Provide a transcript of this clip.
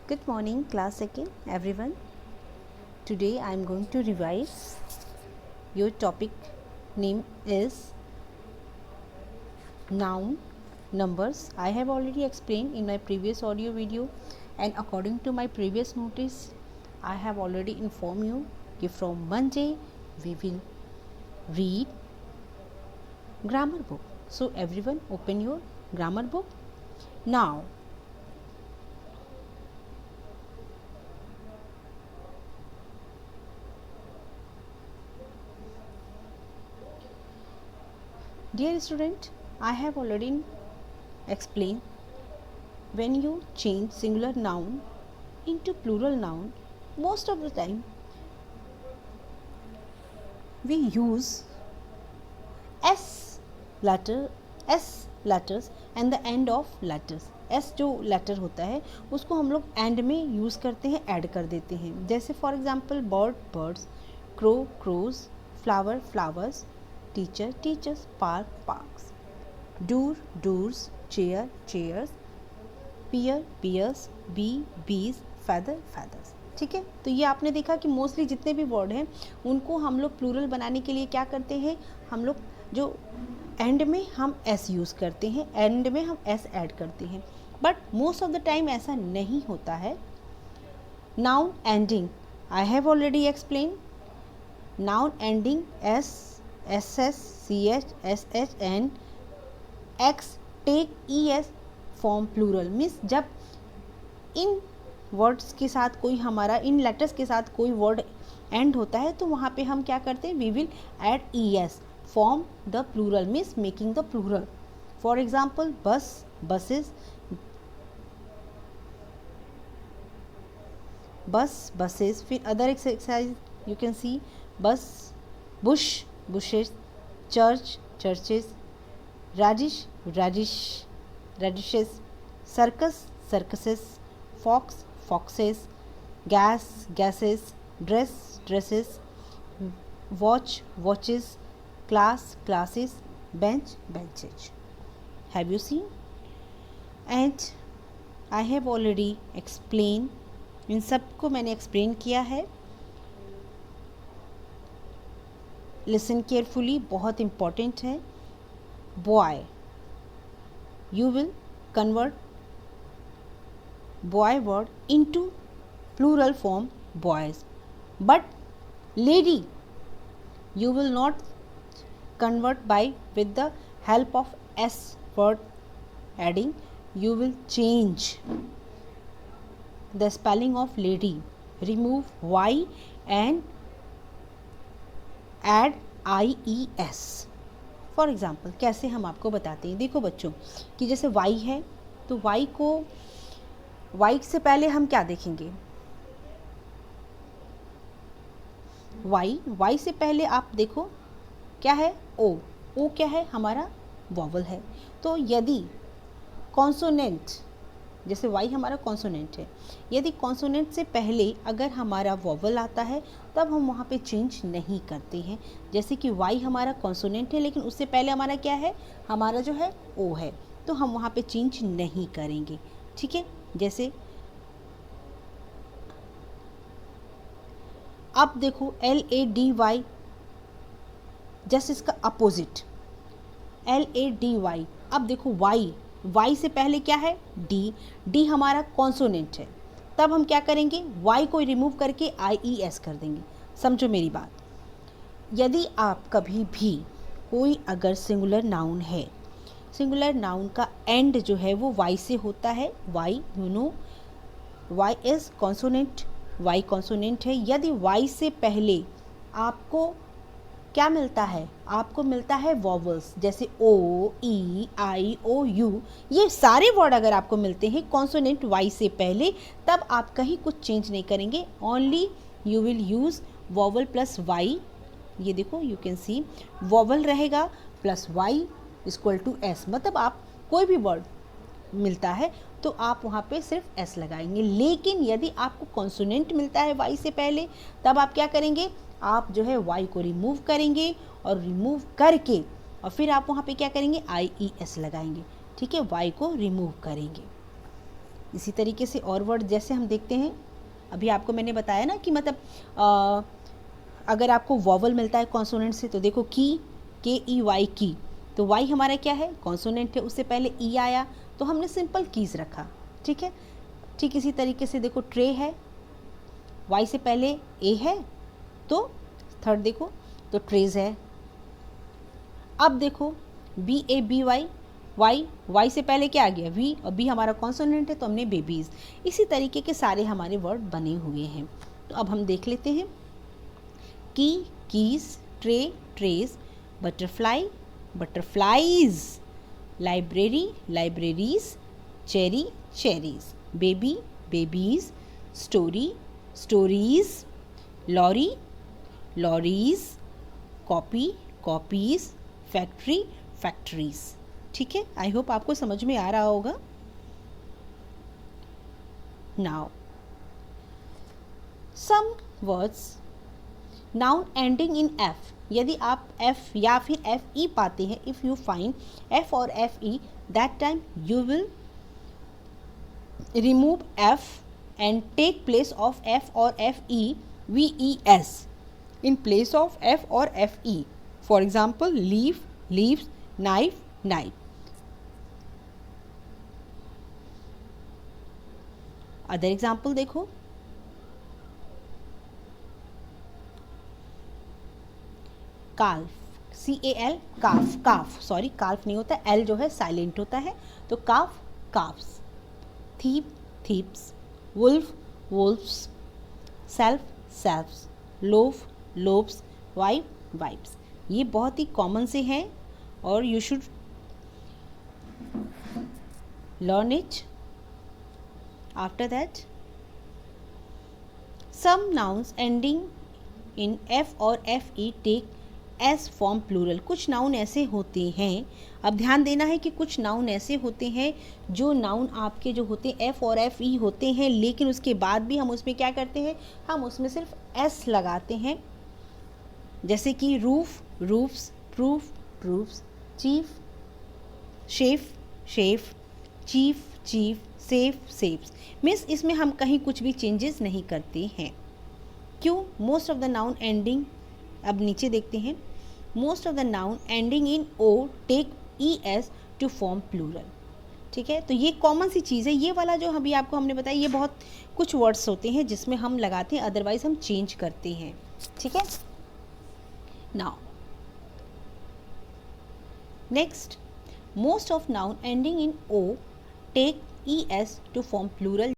Good morning, class second, everyone. Today I am going to revise. Your topic name is noun, numbers. I have already explained in my previous audio video, and according to my previous notice, I have already informed you that from Monday we will read grammar book. So everyone open your grammar book. Now dear student, I have already explained when you change singular noun into plural noun, most of the time we use s letters and the end of letters. s जो letter होता है उसको हम लोग and में use करते हैं, add कर देते हैं. जैसे for example bird birds, crow crows, flower flowers, teacher teachers, park parks, door doors, chair chairs, pear pears, bee bees, feather feathers. ठीक है, तो ये आपने देखा कि मोस्टली जितने भी वर्ड हैं उनको हम लोग प्लूरल बनाने के लिए क्या करते हैं, हम लोग जो एंड में हम एस यूज़ करते हैं, एंड में हम एस ऐड करते हैं. But most of the time ऐसा नहीं होता है. Noun ending I have already explain. Noun ending S, S S, C H, S H and X take E S form plural. Means जब इन वर्ड्स के साथ कोई हमारा, इन लेटर्स के साथ कोई वर्ड एंड होता है तो वहाँ पे हम क्या करते हैं, we will add E S form the plural, means making the plural. For example bus buses, bus buses. फिर other exercise you can see bus, bush bushes, church churches, radish radish radishes, circus circuses, fox foxes, gas gases, dress dresses, watch watches, class classes, bench benches. Have you seen? And I have already explained. इन सब को मैंने explain किया है. Listen carefully, बहुत important है. Boy, you will convert boy word into plural form boys, but lady you will not convert by with the help of s word adding. You will change the spelling of lady, remove y and add ies. For example कैसे हम आपको बताते हैं. देखो बच्चों कि जैसे Y है तो वाई को, वाई से पहले हम क्या देखेंगे, वाई, वाई से पहले आप देखो क्या है, ओ. ओ क्या है, हमारा वॉवल है. तो यदि कॉन्सोनेंट, जैसे वाई हमारा कॉन्सोनेंट है, यदि कॉन्सोनेंट से पहले अगर हमारा वॉवल आता है तब हम वहाँ पे चेंज नहीं करते हैं. जैसे कि वाई हमारा कॉन्सोनेंट है लेकिन उससे पहले हमारा क्या है, हमारा जो है ओ है, तो हम वहाँ पे चेंज नहीं करेंगे. ठीक है, जैसे अब देखो L A D Y, just इसका opposite L A D Y. अब देखो वाई, वाई से पहले क्या है, डी. डी हमारा कॉन्सोनेंट है, तब हम क्या करेंगे, वाई को रिमूव करके आई ई एस कर देंगे. समझो मेरी बात. यदि आप कभी भी कोई अगर सिंगुलर नाउन है, सिंगुलर नाउन का एंड जो है वो वाई से होता है, Y you know Y is consonant, Y consonant है. यदि वाई से पहले आपको क्या मिलता है, आपको मिलता है वॉवल्स, जैसे ओ ई आई ओ यू, ये सारे वर्ड अगर आपको मिलते हैं कॉन्सोनेंट वाई से पहले, तब आप कहीं कुछ चेंज नहीं करेंगे. Only you will use vowel plus Y. ये देखो यू कैन सी वॉवल रहेगा plus Y equal to S. मतलब आप कोई भी वर्ड मिलता है तो आप वहाँ पे सिर्फ एस लगाएंगे. लेकिन यदि आपको कॉन्सोनेंट मिलता है वाई से पहले, तब आप क्या करेंगे, आप जो है वाई को रिमूव करेंगे और रिमूव करके और फिर आप वहाँ पे क्या करेंगे, आई ई एस लगाएंगे. ठीक है, वाई को रिमूव करेंगे. इसी तरीके से और वर्ड जैसे हम देखते हैं, अभी आपको मैंने बताया ना कि मतलब अगर आपको वॉवल मिलता है कॉन्सोनेंट से, तो देखो की, KEY की, तो वाई हमारा क्या है, कॉन्सोनेंट है, उससे पहले ई आया तो हमने सिंपल कीज रखा, ठीक है। ठीक इसी तरीके से देखो ट्रे है, वाई से पहले ए है तो थर्ड देखो तो ट्रेज है। अब देखो BABY, वाई से पहले क्या आ गया, वी, और बी हमारा कॉन्सोनेंट है तो हमने बेबीज़। इसी तरीके के सारे हमारे वर्ड बने हुए हैं। तो अब हम देख लेते हैं, key, keys, tray, trays, butterfly, butterflies, library, libraries, cherry, cherries, baby, babies, story, stories, lorry, lorries, copy, copies, factory, factories. ठीक है, आई होप आपको समझ में आ रहा होगा। Now some words noun ending in F, यदि आप एफ या फिर एफ ई पाते हैं, इफ यू फाइंड एफ और F E, that time you will remove F and take place of F or FE, VES in place of F or FE. For example, leaf, leaves, knife, knife. Other example देखो, calf, CAL, calf, calf, sorry calf नहीं होता, L जो है silent होता है, तो calf, calves, thief, thieves, wolf, wolves, self, selves, loaf, loaves, wife, wives। ये बहुत ही कॉमन से हैं और you should learn it. After that some nouns ending in F और FE take S form plural. कुछ नाउन ऐसे होते हैं, अब ध्यान देना है कि कुछ नाउन ऐसे होते हैं जो नाउन आपके जो होते हैं एफ और एफ ई होते हैं, लेकिन उसके बाद भी हम उसमें क्या करते हैं, हम उसमें सिर्फ एस लगाते हैं। जैसे कि roof, roofs, proof, proofs, chief, chef, chef, chief, chief, safe, safes. Means इसमें हम कहीं कुछ भी चेंजेस नहीं करते हैं। क्यों? Most of the noun ending, अब नीचे देखते हैं, most of the noun ending in O take ES to form plural. ठीक है, तो ये कॉमन सी चीज़ है। ये वाला जो अभी आपको हमने बताया, ये बहुत कुछ वर्ड्स होते हैं जिसमें हम लगाते हैं, अदरवाइज हम चेंज करते हैं। ठीक है, now next, most of noun ending in O take ES to form plural.